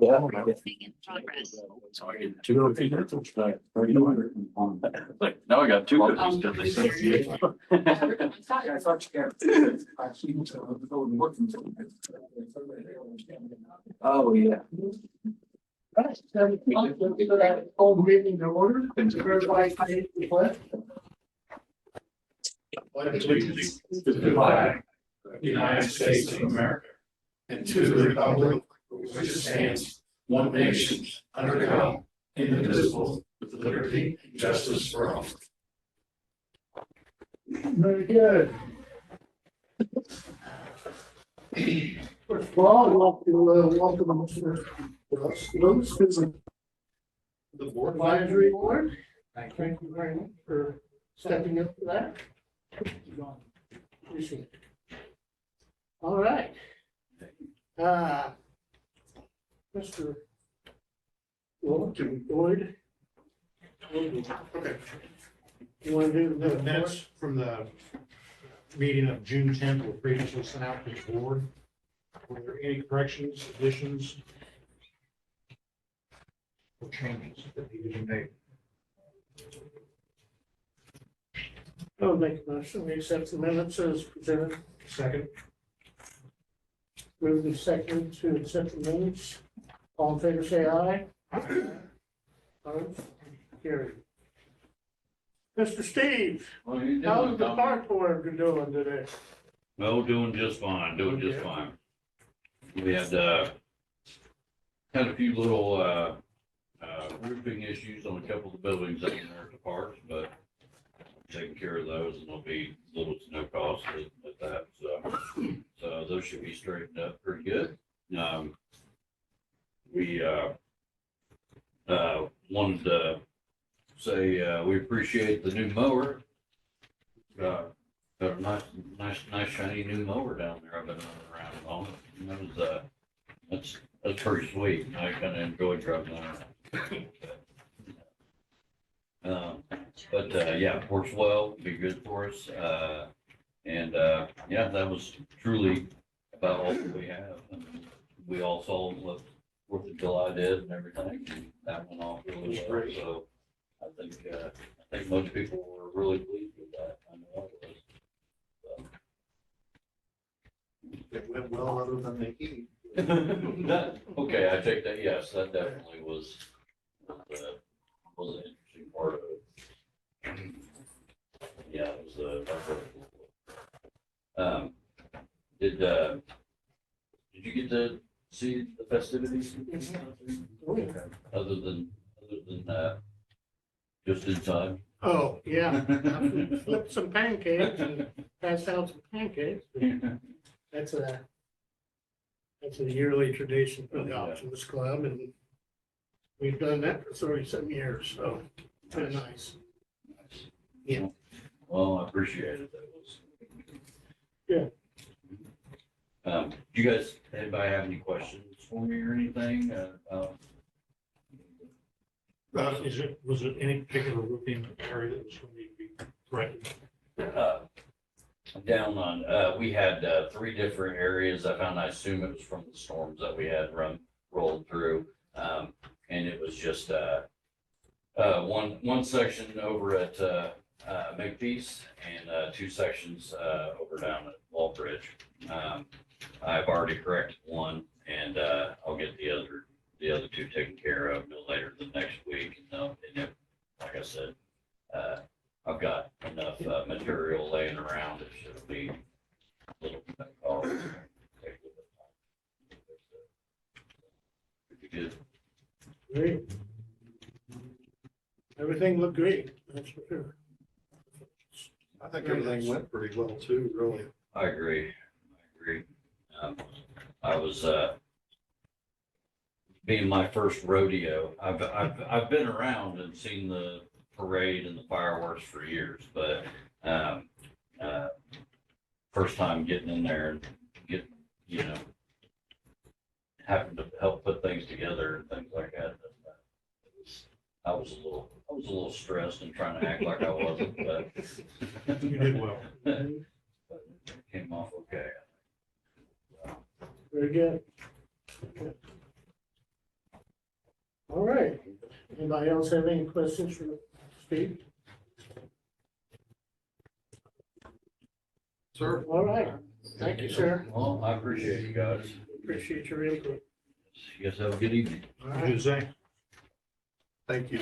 Yeah. In progress. So I get 2 cookies. Now I got 2 cookies because they said. Oh, yeah. Old meeting to order. Everybody say the pledge. Allegiance to the flag of the United States of America and to the republic which stands one nation under God, indivisible, with liberty and justice for all. Very good. First of all, I'd like to welcome Mr. Lewis to the Board Advisory Board. Thank you very much for stepping up to that. Appreciate it. All right. Mr. Lloyd. Okay, You want to do the the minutes from the meeting of June 10th were previously sent out to the board. Were there any corrections, additions, or changes that needed to be made? I'll make a motion, we accept the minutes as presented. Second, Move the second to accept the minutes. All in favor, say aye. Opposed? Carried. Mr. Steve, how's the park board doing today? Well, doing just fine, We had, had a few little, roofing issues on a couple of the buildings out there at the parks, but taking care of those and there'll be little to no cost with that, so those should be straightened up pretty good. We, wanted to say, we appreciate the new mower. Got a nice shiny new mower down there. I've been running around and on it. And that was, that's pretty sweet. I kind of enjoyed driving around. But yeah, works well, be good for us. And yeah, that was truly about all that we have. And we all saw what 4th of July did and everything. And that went off really well. So I think most people were really pleased with that. I know I was. it went well other than the heat. Okay, I take that. Yes, that definitely was an interesting part of it. Yeah, it was did you get to see the festivities? Okay. Other than just inside? Oh, yeah. Flipped some pancakes and passed out some pancakes. That's a yearly tradition for the Optimist Club, and we've done that for 30-some years, so it's been nice. Yeah. Well, I appreciate it. That was. Yeah. Do you guys, anybody have any questions for me or anything? Was it any particular roofing area that was going to be corrected? Down on, we had 3 different areas. I assume it was from the storms that we had rolled through. And it was just one section over at Makepeace and 2 sections over down at Wall Bridge. I've already corrected one, and I'll get the other 2 taken care of no later than next week. And if, like I said, I've got enough material laying around. It should be a little bit of pretty good. Great. Everything looked great, that's for sure. I think everything went pretty well too, really. I agree. I was being my first rodeo. I've been around and seen the parade and the fireworks for years, but first time getting in there and having to help put things together and things like that. I was a little stressed and trying to act like I wasn't, but You did well. but it came off okay. Very good. All right. Anybody else have any questions for Steve? Sir? All right. Thank you, sir. Well, I appreciate you guys. Appreciate your input. You guys have a good evening. All You right. do say? Thank you.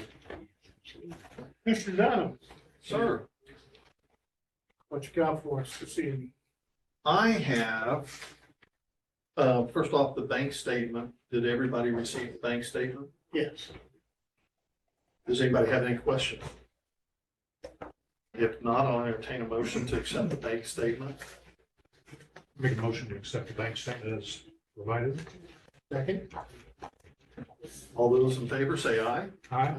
Mr. Dunham, Sir? what you got for us this evening? I have, first off, the bank statement. Did everybody receive the bank statement? Yes. Does anybody have any questions? If not, I'll entertain a motion to accept the bank statement. Make a motion to accept the bank statement as provided. Second? All those in favor say aye. Aye.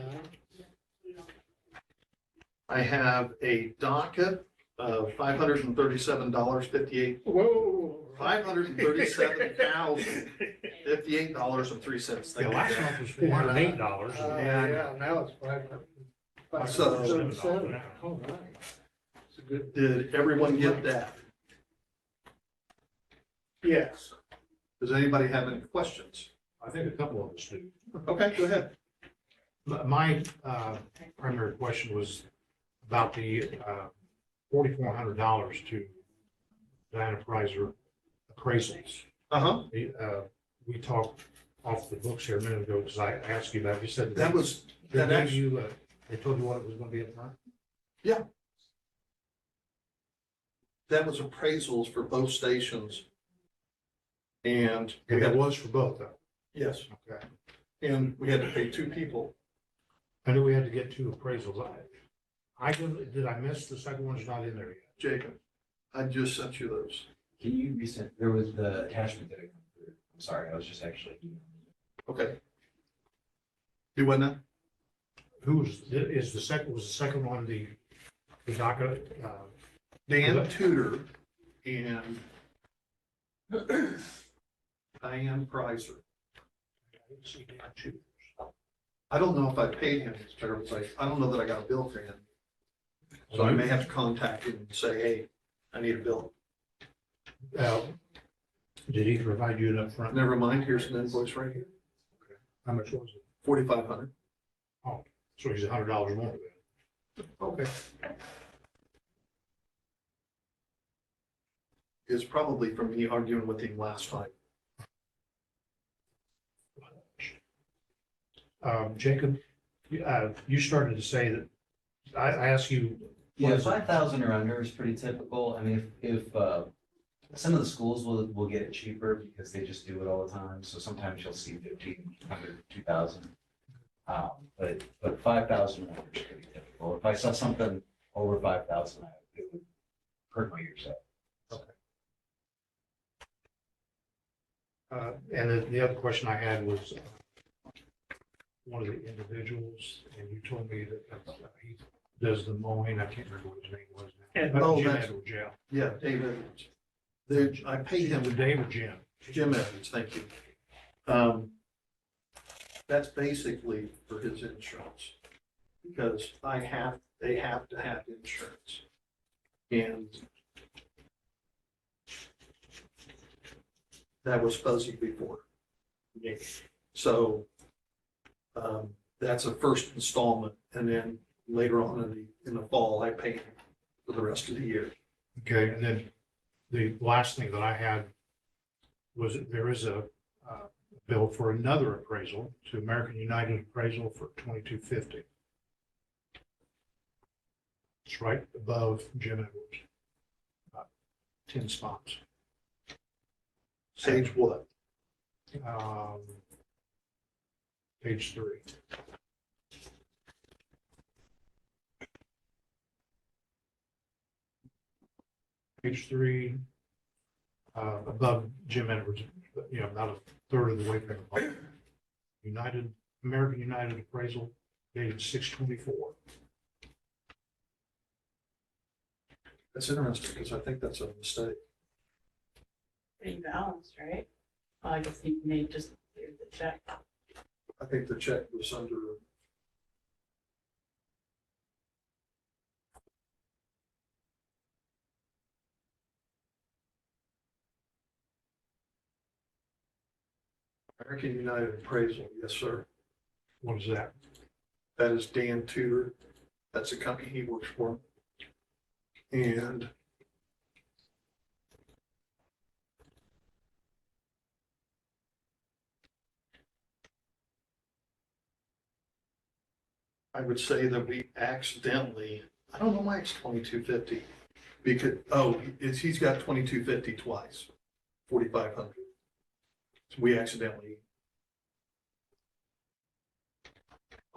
I have a docket of $537.58, Whoa. $537,058.03. Yeah, last month was $408. Yeah, now it's five. So- 37. All right. It's a good, Did everyone get that? yes. Does anybody have any questions? I think a couple of us do. Okay, go ahead. My primary question was about the $4,400 to Diana Preiser appraisals. Uh-huh. We talked off the books here a minute ago because I asked you about, it. You said That was, they that gave actually, you, they told you what it was going to be up front? that was appraisals for both stations. And we And had, it was for both though. yes, Okay. and we had to pay two people. I knew we had to get two appraisals. Did I miss the second one's not in there yet? Jacob, I just sent you those. Can you resend, there was the attachment that had come through. I'm sorry, I was just actually. Okay. You went now? Was the second one the DACA? Dan Tudor and Diane Preiser. I don't know if I paid him his fair price. I don't know that I got a bill for him. So I may have to contact him and say, hey, I need a bill. Did he provide you an upfront? Never mind, here's an invoice right here, How much was it? 4,500. So he's $100 more than Okay. It's probably from me arguing with him last time. Jacob, you started to say that, I asked you. what Yeah, is it? 5,000 or under is pretty typical. I mean, if some of the schools will get it cheaper because they just do it all the time. So sometimes you'll see 1,500, 2,000. But 5,000 or under is pretty typical. If I saw something over 5,000, it would hurt my ears out. And then the other question I had was one of the individuals, and you told me that he does the mowing. I can't remember what his name was now. And- Oh, Jim that's- Edwards, yeah. Yeah, David. I paid him, Dave or Jim? Jim Evans, thank you. That's basically for his insurance. Because they have to have insurance. And that was fuzzy before. So that's a first installment, and then later on in the fall, I pay him for the rest of the year. Okay, and then the last thing that I had was that there is a bill for another appraisal to American United Appraisal for $2,250. It's right above Jim Edwards. About 10 spots. Page what? Page 3. Page 3, above Jim Edwards, about a third of the way from the bottom. American United Appraisal dated 6/24. That's interesting, because I think that's a mistake. Pretty balanced, right? Well, I guess you may just clear the check. I think the check was under. American United Appraisal, yes, sir. What is that? That is Dan Tudor. That's the company he works for. And I would say that we accidentally, I don't know why it's 2250. Because, he's got 2250 twice, 4500. So we accidentally.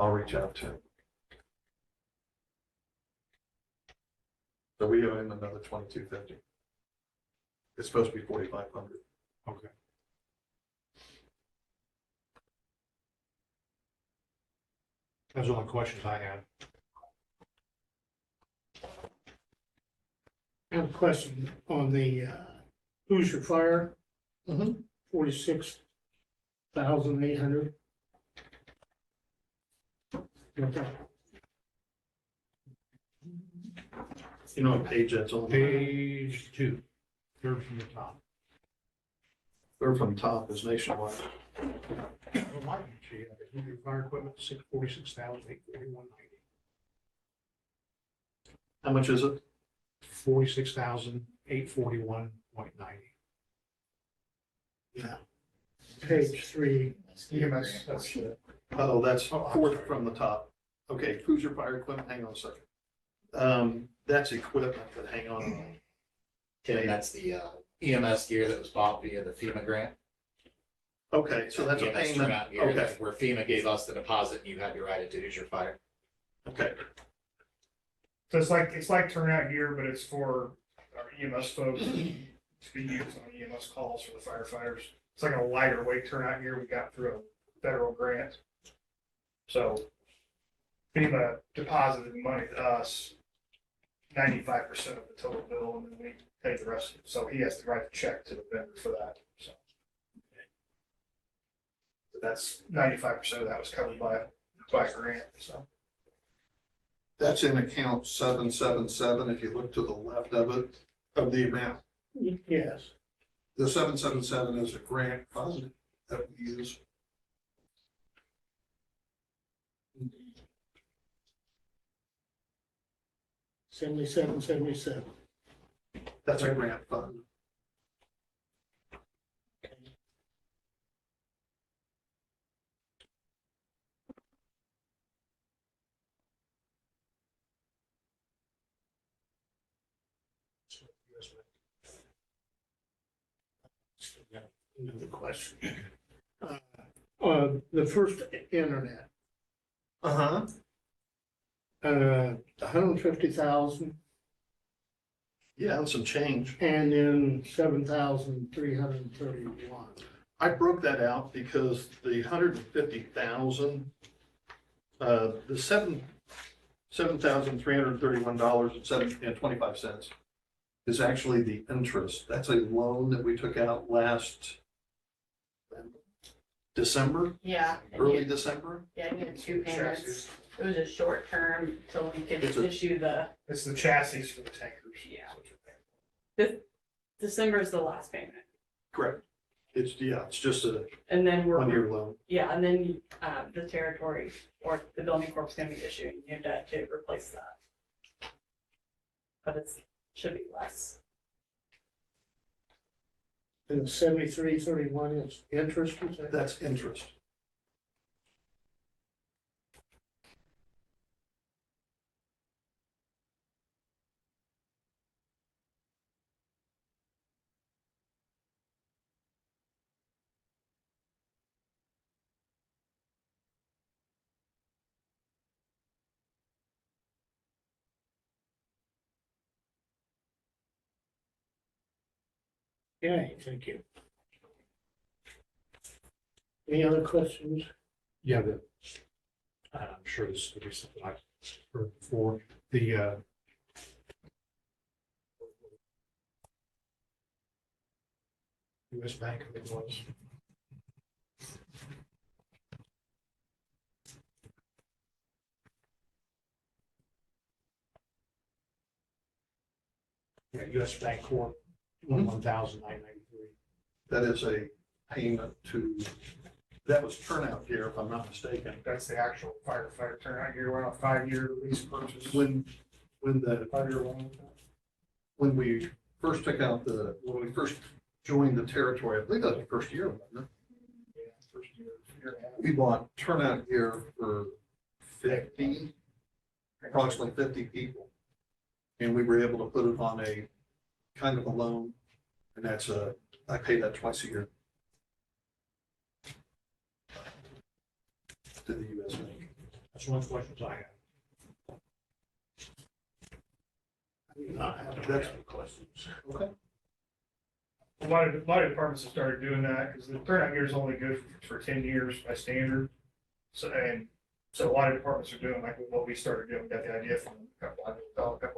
I'll reach out to him. So we owe him another 2250. It's supposed to be 4500. Okay. Those are the only questions I had. I have a question on the Hoosier Fire. Mhm. 46,800. You know what page that's on? Page 2, third from the top. Third from top is nationwide. Your fire equipment, 46,841.90. How much is it? 46,841.90. Yeah. Page 3. EMS, that's oh, that's fourth from the top. Okay, Hoosier Fire Equipment, hang on a second. That's equipment, but hang on. Tim, that's the EMS gear that was bought via the FEMA grant. Okay, so that's a EMS payment. turnout gear, Okay, that's where FEMA gave us the deposit and you had to write it to Hoosier Fire. okay. So it's like turnout gear, but it's for our EMS folks to be used on EMS calls for the firefighters. It's like a lighter weight turnout gear we got through a federal grant. So FEMA deposited money to us, 95% of the total bill, and then we pay the rest. So he has to write the check to the vendor for that. So that's 95% of that was covered by a grant. So. That's in account 777, if you look to the left of it, of the amount. Yes. The 777 is a grant fund that we use. $77.77. That's a grant fund. Another question. The first internet, Uh-huh. 150,000 Yeah, and some change. and then 7,331. I broke that out because the 150,000, the $7,331.25 is actually the interest. That's a loan that we took out last December, Yeah. early December. Yeah, I needed 2 payments. It was a short term till we could It's a- issue the, It's the chassis for the tankers. Yeah. December is the last payment. Correct. It's just a And then we're, 1-year loan. yeah, and then the territory or the building corp's gonna be issuing new debt to replace that. But should be less. And 7331 is interest, is that? That's interest. Okay, thank you. Any other questions? Yeah, I'm sure this will be something I've heard before. The US Bank, I think it was. Yeah, US Bank Corp, Mhm. 1,993. That is a payment to That was turnout gear, if I'm not mistaken. That's the actual firefighter turnout gear. We're on a 5-year lease purchase. When the, 5-year loan. when we first took out when we first joined the territory, I believe that was the first year, wasn't it? Yeah, first year and a half. We bought turnout gear for 50, approximately 50 people. And we were able to put it on a kind of a loan, and I pay that twice a year to the US Bank. That's one of the questions I have. I do not have That's- any questions. Okay. A lot of departments have started doing that because the turnout gear is only good for 10 years by standard. So a lot of departments are doing like what we started doing. We got the idea from a couple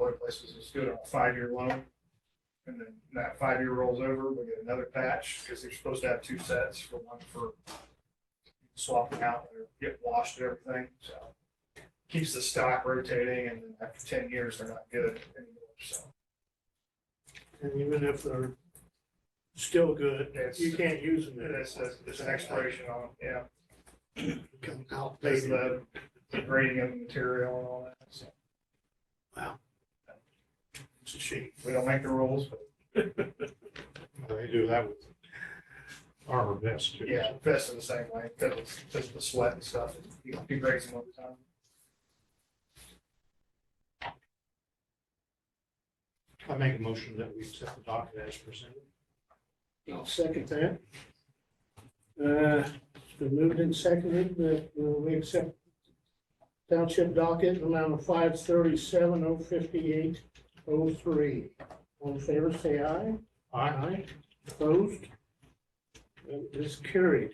other places. Is do it on a 5-year loan. And then that 5-year rolls over, we get another patch because they're supposed to have 2 sets for one for swapping out or get washed and everything. So keeps the stock rotating, and then after 10 years, they're not good anymore. So And even if they're still good, It's- you can't use them. it's an expiration on it. Yeah. Become There's outdated. the grading of the material and all that. So It's a shame. we don't make the rules, but They do that with armor vests too. yeah, vests are the same way because of the sweat and stuff. You grade them over time. I make a motion that we accept the docket as presented. I'll second that. It's been moved and seconded that we accept township docket amount of 537,058,03. All in favor, say aye. Aye. Opposed? That is carried.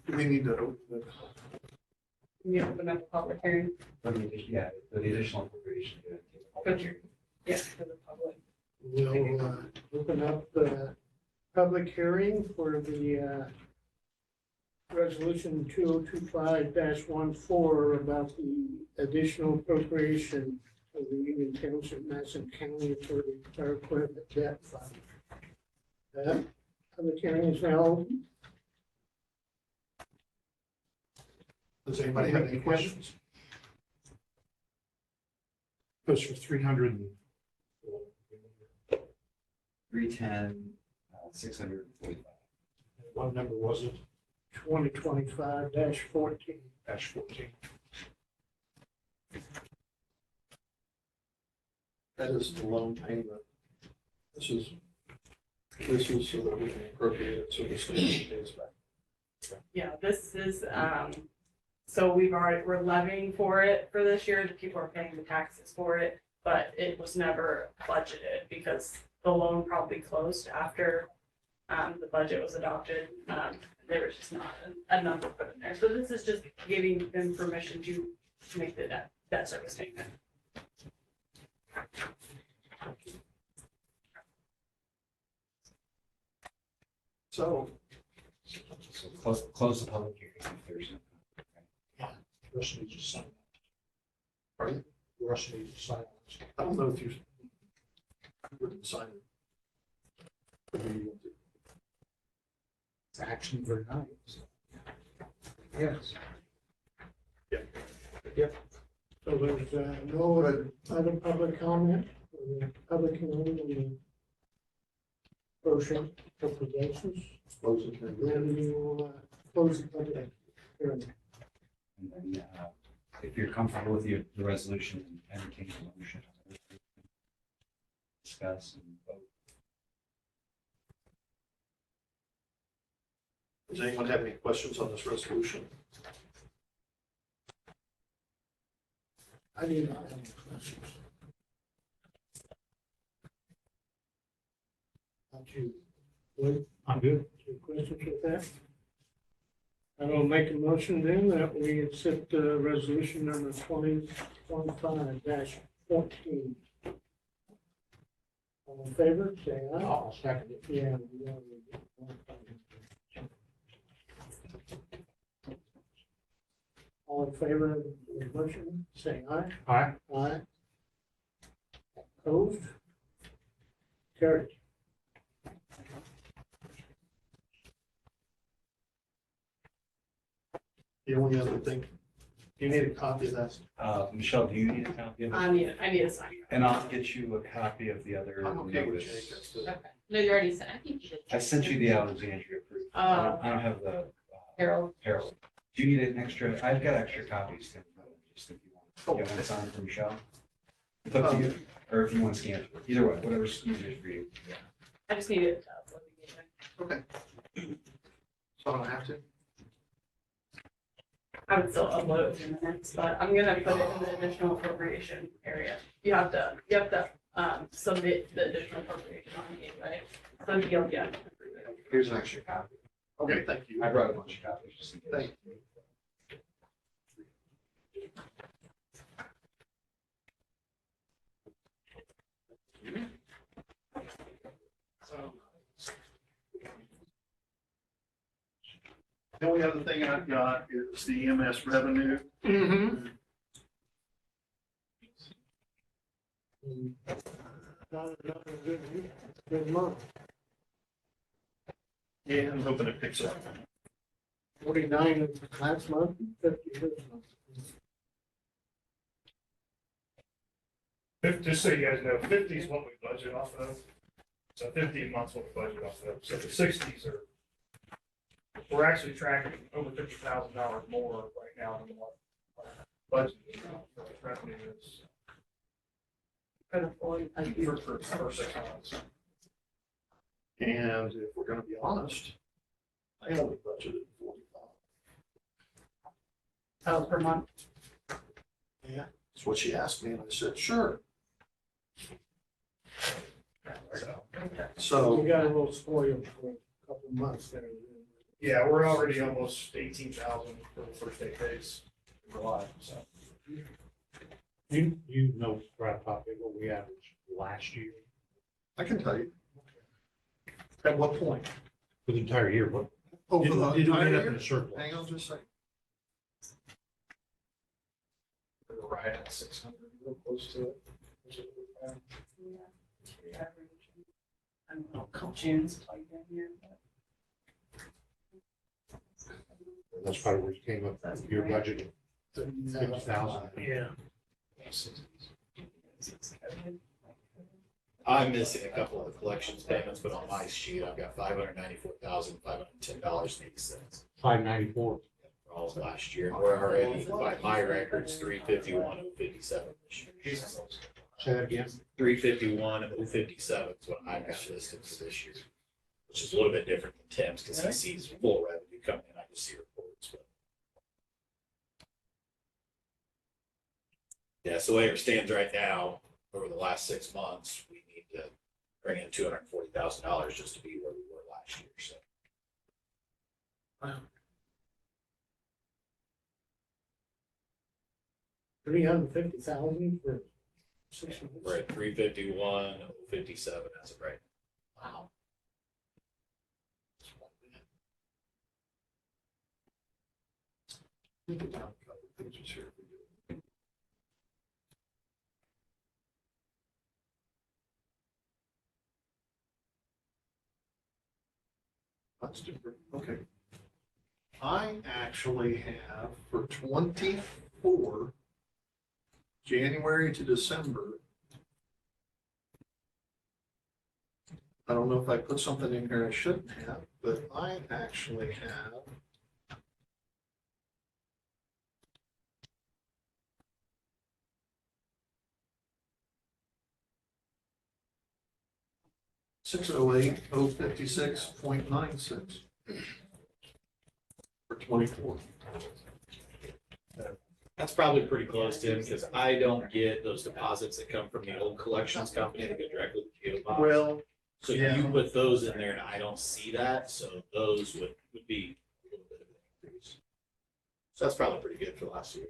Do we need to open it? You open up a public hearing Yeah, the additional appropriation. for your, yeah, for the public. We'll open up the public hearing for the resolution 2025-14 about the additional appropriation of the Union Township, Madison County for the fire equipment debt fund. That public hearing is now open. Does anybody have any questions? Goes for 300. 310, 645. What number was it? 2025-14. Dash 14. That is the loan payment. This is so that we can appropriate it, so the state pays back. Yeah, this is, so we're levying for it for this year. The people are paying the taxes for it, but it was never budgeted because the loan probably closed after the budget was adopted. There was just not a number put in there. So this is just giving them permission to make the debt service statement. So, So close the public hearing if there's no. Russ needs to sign. Pardon? Russ needs to sign. I don't know if you wouldn't sign it. It's action for tonight. Yes. So there's no other public comment, public hearing on the brochure appropriations. Close it. Then you close the public hearing. And then, if you're comfortable with the resolution, entertain the motion. Discuss and vote. Does anyone have any questions on this resolution? I do not have any questions. Not you. Lloyd, I'm good. any questions with that? I will make a motion then that we accept resolution number 2025-14. All in favor, say aye. I'll second it. Yeah. All in favor of the motion, say aye. Aye. Aye. Opposed? Carried. The only other thing, you need a copy of that. Michelle, do you need a copy of it? I need a sign. And I'll get you a copy of the other I'm okay with notice. Jacob's. Okay. No, you already sent, I think you did. I sent you the Alexandria proof. I don't have the Harold. Harold. Do you need an extra? I've got extra copies. Just if you want. You want to sign for Michelle? It's up to you. Or if you want to scan it. Either way, whatever's easier for you. I just need it. Okay. So I don't have to? I would still upload it in minutes, but I'm gonna put it in the additional appropriation area. You have to submit the additional appropriation on me, right? So you'll get. Here's an extra copy. Okay, thank you. I brought a bunch of copies just in case. Thank you. The only other thing I've got is the EMS revenue. Mm-hmm. Good month. Yeah, I'm hoping it picks up. 49 last month, 50 this month. Just so you guys know, 50 is what we budget off of. So 50 a month's what we budget off of. So the 60s are, we're actually tracking over $50,000 more right now than what budget for the revenue is For the full, for 6 months. And if we're gonna be honest, I only budgeted 45. per month. Yeah, that's what she asked me, and I said, sure. So, We got a little spoiled for a couple of months there. Yeah, we're already almost 18,000 for the first 8 days in July, so. You know, right off top of what we averaged last year, I can tell you. At what point? for the entire year, what? Over Did the did we entire end up in year? a surplus? Hang on just a second. We're right at 600, real close to it. I don't know, June's plugged in here. That's probably where you came up, with your budget, 50,000. Yeah. I'm missing a couple of the collections payments, but on my sheet, I've got $594,510.80 594. for all of last year. And we're already, by my records, 351,057 this year. Say that again. 351,057 is what I've got listed for this year, which is a little bit different than Tim's because he sees full revenue coming in. I just see reports. But yeah, so the way it stands right now, over the last 6 months, we need to bring in $240,000 just to be where we were last year. So Wow. 350,000 for 6 months. we're at 351,057 as of right now. Wow. That's different, okay. I actually have for 24, January to December. I don't know if I put something in here I shouldn't have, but I actually have $608,056.96 for 24. That's probably pretty close, Tim, because I don't get those deposits that come from the old collections company that go directly to the PO box. Well, So yeah. you put those in there and I don't see that, so those would be a little bit of an increase. So that's probably pretty good for last year.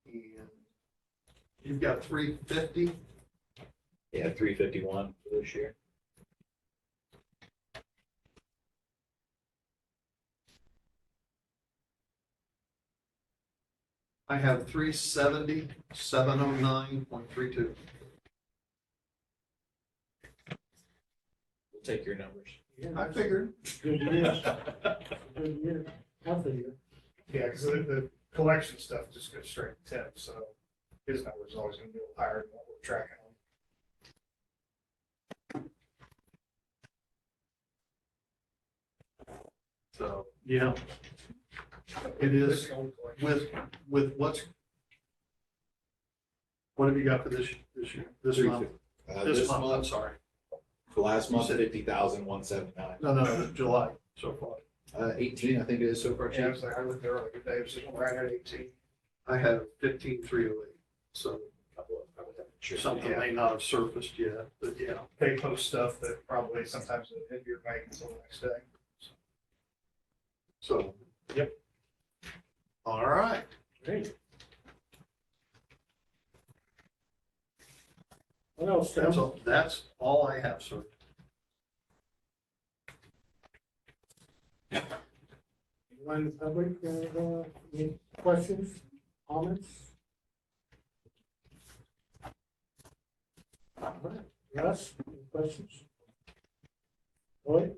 and you've got 350. Yeah, 351 for this year. I have 370,709.32. We'll take your numbers. I figured. Good news. a year, half a year. Yeah, because the collection stuff just goes straight to tip, so his number's always gonna be a little higher than what we're tracking on. So, yeah. It This is the only collection. with what have you got for this year, this month? This month, I'm sorry. For last month, You said- 50,179. No, July so far. 18, I think it is so far. Yeah, I was like, I looked earlier today, it was right at 18. I have 15,308, so something Yeah. may not have surfaced yet, but yeah. They post stuff that probably sometimes it hit your bank until the next day. So. Yep. All right. Great. What else, Tim? That's all I have, sir. Anyone in the public, any questions, comments? All right. Russ, any questions? Lloyd?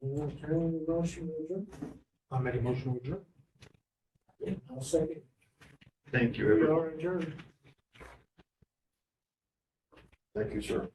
Anyone turn the motion over? I made a motion to adjourn. I'll second. Thank you, We everyone. are adjourned. Thank you, sir.